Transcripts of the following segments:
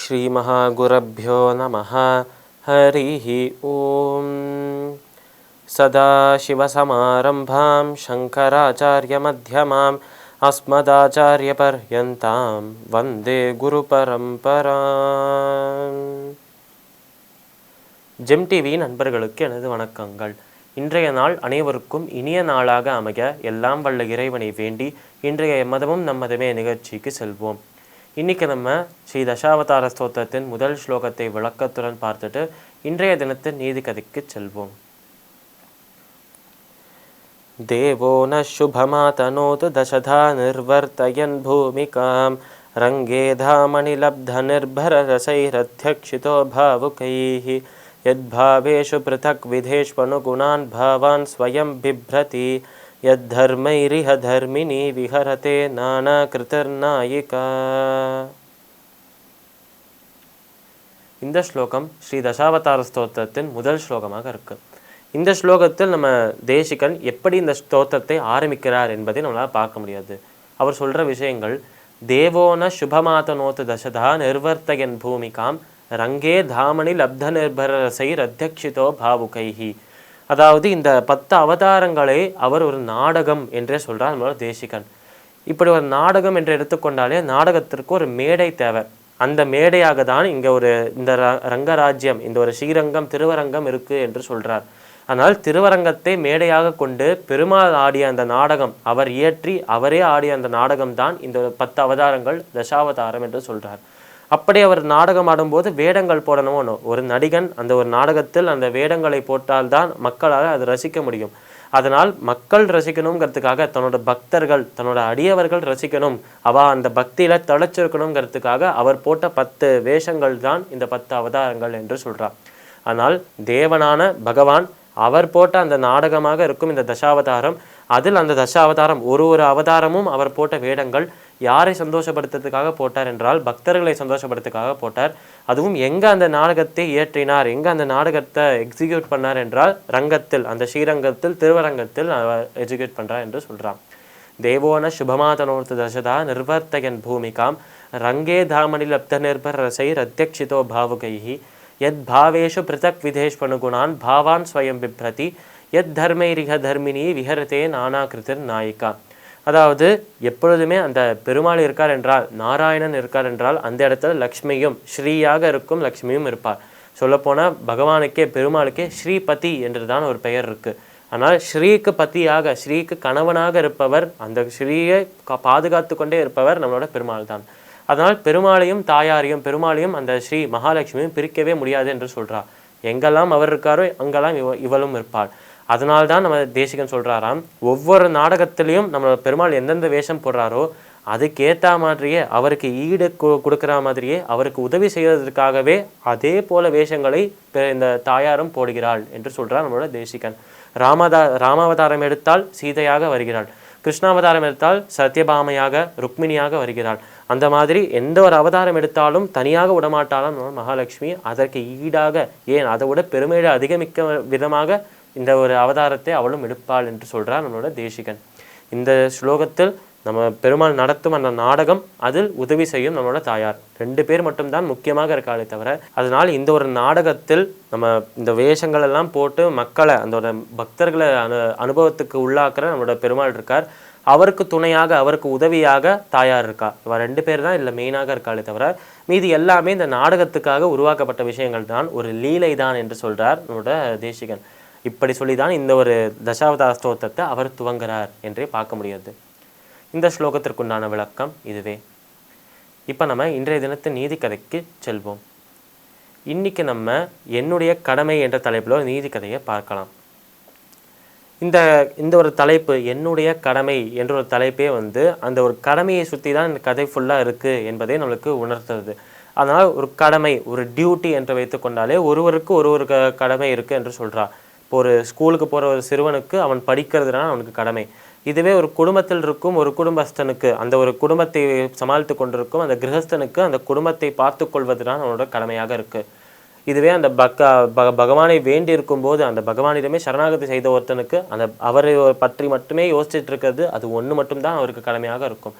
ஸ்ரீ மகாகுரப்யோ நமஹ. ஹரிஹி ஓம். சதாசிவசமாரம்பாம் சங்கராச்சார்யமத்யமாம் அஸ்மதாச்சார்யபர்யந்தாம் வந்தே குருபரம்பராம். GeM TV நண்பர்களுக்கு எனது வணக்கங்கள். இன்றைய நாள் அனைவருக்கும் இனிய நாளாக அமைய எல்லாம் வல்ல இறைவனை வேண்டி இன்றைய மதமும் நம்மதமே நிகழ்ச்சிக்கு செல்வோம். இன்றைக்கி நம்ம ஸ்ரீ தசாவதார ஸ்தோத்திரத்தின் முதல் ஸ்லோகத்தை விளக்கத்துடன் பார்த்துட்டு இன்றைய தினத்தின் நீதி கதைக்கு செல்வோம். தேவோ ந சுபமாதனோது தசதா நிர்வர்த்தயன் பூமிகாம் ரங்கே தாமணி லப்த நிர்பர ரசைரத்யக்ஷிதோ பாவுகைஹி யத்பாவேஷு பிருதக் விதேஷ்வனுகுணான் பாவான் ஸ்வயம் பிப்ரதி யத்தர்மைரிஹ தர்மினி விஹரதே நானா கிருதர்நாயிகா. இந்த ஸ்லோகம் ஸ்ரீ தசாவதார ஸ்தோத்திரத்தின் முதல் ஸ்லோகமாக இருக்கு. இந்த ஸ்லோகத்தில் நம்ம தேசிகன் எப்படி இந்த ஸ்தோத்திரத்தை ஆரம்பிக்கிறார் என்பதை நம்மளால் பார்க்க முடியாது. அவர் சொல்கிற விஷயங்கள் தேவோன சுபமாதனோத்து தசதா நிர்வர்த்தயன் பூமிகாம் ரங்கே தாமணி லப்த நிர்பர ரசைர் அத்தியக்ஷிதோ பாவுகைஹி. அதாவது இந்த 10 அவதாரங்களை அவர் ஒரு நாடகம் என்றே சொல்கிறார் நம்மளோட தேசிகன். இப்படி ஒரு நாடகம் என்று எடுத்துக்கொண்டாலே நாடகத்திற்கு ஒரு மேடை தேவை. அந்த மேடையாக தான் இங்கே இந்த ரங்கராஜ்யம், இந்த ஒரு ஸ்ரீரங்கம் திருவரங்கம் இருக்குது என்று சொல்கிறார். ஆனால் திருவரங்கத்தை மேடையாக கொண்டு பெருமாள் ஆடிய அந்த நாடகம், அவர் இயற்றி அவரே ஆடிய அந்த நாடகம் தான் இந்த 10 அவதாரங்கள் தசாவதாரம் என்று சொல்கிறார். அப்படி அவர் நாடகம் ஆடும்போது வேடங்கள் போடணும். ஒரு நடிகன் அந்த ஒரு நாடகத்தில் அந்த வேடங்களை போட்டால்தான் மக்களால் அதை ரசிக்க முடியும். அதனால் மக்கள் ரசிக்கணுங்கிறதுக்காக தன்னோட பக்தர்கள், தன்னோட அடியவர்கள் ரசிக்கணும், அந்த பக்தியில் தழைச்சிருக்கணுங்கிறதுக்காக அவர் போட்ட 10 வேஷங்கள் தான் இந்த 10 அவதாரங்கள் என்று சொல்கிறார். ஆனால் தேவனான பகவான் அவர் போட்ட அந்த நாடகமாக இருக்கும் இந்த தசாவதாரம். அதில் அந்த தசாவதாரம் ஒரு அவதாரமும் அவர் போட்ட வேடங்கள் யாரை சந்தோஷப்படுத்துறதுக்காக போட்டார் என்றால் பக்தர்களை சந்தோஷப்படுத்துறதுக்காக போட்டார். அதுவும் எங்கே அந்த நாடகத்தை இயற்றினார், எங்கே அந்த நாடகத்தை எக்ஸிக்யூட் பண்ணார் என்றால் ரங்கத்தில், அந்த ஸ்ரீரங்கத்தில் திருவரங்கத்தில் எக்ஸிக்யூட் பண்ணுறார் என்று சொல்கிறான். தேவோன சுபமாதனோர்த்த தசதா நிர்வர்த்தயன் பூமிகாம் ரங்கே தாமணி லப்த நிர்பர ரசைர் அத்தியக்ஷிதோ பாவுகைஹி யத் பாவேஷு பிருதக் விதேஷ்வனுகுணான் பாவான் ஸ்வயம் பிப்ரதி யத் தர்மைரிஹ தர்மினி விஹரதே நானா கிருதிர் நாயிகா. அதாவது எப்பொழுதுமே அந்த பெருமாள் இருக்கார் என்றால், நாராயணன் இருக்கார் என்றால் அந்த இடத்துல லக்ஷ்மியும் ஸ்ரீயாக இருக்கும் லக்ஷ்மியும் இருப்பார். சொல்லப்போனால் பகவானுக்கே பெருமாளுக்கே ஸ்ரீபதி என்று தான் ஒரு பெயர் இருக்குது. ஆனால் ஸ்ரீக்கு பதியாக, ஸ்ரீக்கு கணவனாக இருப்பவர், அந்த ஸ்ரீயை பாதுகாத்து கொண்டே இருப்பவர் நம்மளோட பெருமாள் தான். அதனால் பெருமாளையும் தாயாரையும் பெருமாளையும் அந்த ஸ்ரீ மகாலட்சுமியும் பிரிக்கவே முடியாது என்று சொல்கிறார். எங்கெல்லாம் அவர் இருக்காரோ அங்கெல்லாம் இவளும் இருப்பாள். அதனால்தான் நம்ம தேசிகன் சொல்கிறாராம், ஒவ்வொரு நாடகத்திலையும் நம்ம பெருமாள் எந்தெந்த வேஷம் போடுறாரோ அதுக்கேற்ற மாதிரியே, அவருக்கு ஈடு கொடுக்குற மாதிரியே, அவருக்கு உதவி செய்வதற்காகவே அதே போல வேஷங்களை இந்த தாயாரும் போடுகிறாள் என்று சொல்கிறார் நம்மளோட தேசிகன். ராமாவதாரம் எடுத்தால் சீதையாக வருகிறாள், கிருஷ்ணாவதாரம் எடுத்தால் சத்யபாமையாக ருக்மிணியாக வருகிறாள். அந்த மாதிரி எந்த ஒரு அவதாரம் எடுத்தாலும் தனியாக விடமாட்டாலும் மகாலட்சுமி அதற்கு ஈடாக, ஏன் அதை விட பெருமையை அதிகமிக்க விதமாக இந்த ஒரு அவதாரத்தை அவளும் எடுப்பாள் என்று சொல்கிறார் நம்மளோட தேசிகன். இந்த ஸ்லோகத்தில் நம்ம பெருமாள் நடத்தும் அந்த நாடகம், அதில் உதவி செய்யும் நம்மளோட தாயார் 2 பேர் மட்டும்தான் முக்கியமாக இருக்காளே தவிர, அதனால் இந்த ஒரு நாடகத்தில் நம்ம இந்த வேஷங்கள் எல்லாம் போட்டு மக்களை, அந்த பக்தர்களை அனுபவத்துக்கு உள்ளாக்குற நம்மளோட பெருமாள் இருக்கார். அவருக்கு துணையாக, அவருக்கு உதவியாக தாயார் இருக்கா. இவ 2 பேர் தான் இல்லை மெயினாக இருக்காளே தவிர மீதி எல்லாமே இந்த நாடகத்துக்காக உருவாக்கப்பட்ட விஷயங்கள் தான், ஒரு லீலை தான் என்று சொல்கிறார் நம்மளோட தேசிகன். இப்படி சொல்லி தான் இந்த ஒரு தசாவதார ஸ்தோத்திரத்தை அவர் துவங்குறார் என்றே பார்க்க முடியாது. இந்த ஸ்லோகத்திற்குண்டான விளக்கம் இதுவே. இப்போ நம்ம இன்றைய தினத்து நீதி கதைக்கு செல்வோம். இன்றைக்கி நம்ம என்னுடைய கடமை என்ற தலைப்பில் ஒரு நீதி கதையை பார்க்கலாம். இந்த ஒரு தலைப்பு, என்னுடைய கடமை என்ற ஒரு தலைப்பே அந்த ஒரு கடமையை சுற்றி தான் இந்த கதை ஃபுல்லாக இருக்குது என்பதை நம்மளுக்கு உணர்த்துறது. அதனால் ஒரு கடமை, ஒரு டியூட்டி என்று வைத்துக்கொண்டாலே ஒருவருக்கு ஒரு கடமை இருக்குது என்று சொல்கிறார். இப்போ ஒரு ஸ்கூலுக்கு போகிற ஒரு சிறுவனுக்கு அவன் படிக்கிறதுனா அவனுக்கு கடமை. இதுவே ஒரு குடும்பத்தில் இருக்கும் ஒரு குடும்பஸ்தனுக்கு, அந்த ஒரு குடும்பத்தை சமாளித்து கொண்டிருக்கும் அந்த கிரகஸ்தனுக்கு அந்த குடும்பத்தை பார்த்து கொள்வது தான் அவனோட கடமையாக இருக்குது. இதுவே அந்த பகவானை வேண்டி இருக்கும்போது அந்த பகவானிடமே சரணாகதி செய்த ஒருத்தனுக்கு அந்த அவரை பற்றி மட்டுமே யோசிச்சுட்டு இருக்கிறது அது ஒன்று மட்டும்தான் அவருக்கு கடமையாக இருக்கும்.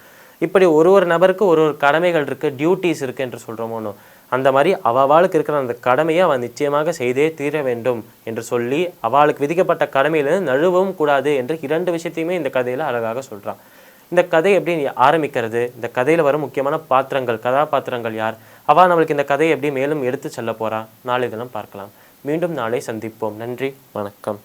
இப்படி ஒரு நபருக்கு ஒரு கடமைகள் இருக்குது, டியூட்டிஸ் இருக்குது என்று சொல்கிறோமோனோ, அந்த மாதிரி அவளுக்கு இருக்கிற அந்த கடமையை அவள் நிச்சயமாக செய்தே தீர வேண்டும் என்று சொல்லி அவளுக்கு விதிக்கப்பட்ட கடமையிலிருந்து நழுவவும் கூடாது என்று 2 விஷயத்தையுமே இந்த கதையில் அழகாக சொல்கிறான். இந்த கதை எப்படி ஆரம்பிக்கிறது, இந்த கதையில் வரும் முக்கியமான பாத்திரங்கள், கதாபாத்திரங்கள் யார், அவள் நம்மளுக்கு இந்த கதையை எப்படி மேலும் எடுத்து செல்ல போகிறா, நாளை தினம் பார்க்கலாம். மீண்டும் நாளை சந்திப்போம். நன்றி, வணக்கம்.